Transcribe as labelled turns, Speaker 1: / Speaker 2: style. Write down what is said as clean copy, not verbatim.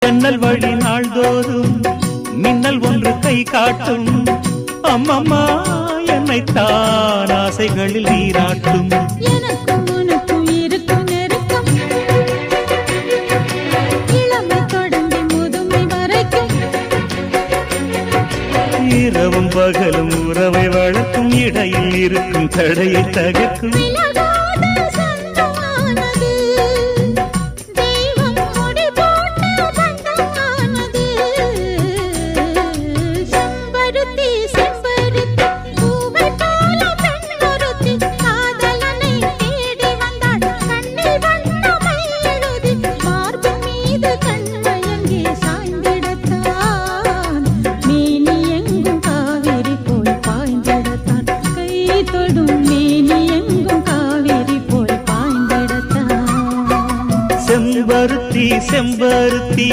Speaker 1: ஜன்னல் வழி நாள்தோறும் மின்னல் ஒன்று கை காட்டும். அம்மம்மா என்னைத்தான் ஆசைகளில் நீராட்டும்.
Speaker 2: எனக்கும் உனக்கும் இருக்கும் நெருக்கம் இளமை தொடங்கி முதுமை வரைக்கும்.
Speaker 1: இரவும் பகலும் உறவை வளர்க்கும். இடையில் இருக்கும் தடையை தகர்க்கும்.
Speaker 2: விலகாத சொந்தமானது தெய்வம் முடி போட்ட பந்தமானது. செம்பருத்தி செம்பருத்தி பூவை போல பெண்ணொருத்தி காதலனை தேடி வந்தாள். கண்ணில் வண்ணமை எழுதி மார்பு மீது கண்மயங்கி சாய்ந்திடத்தான். மேனி எங்கும் காவிரி போய் பாய்ந்திடத்தான். கை தொடும் மேனி எங்கும் காவிரி போய் பாய்ந்திடத்தான்.
Speaker 1: செம்பருத்தி செம்பருத்தி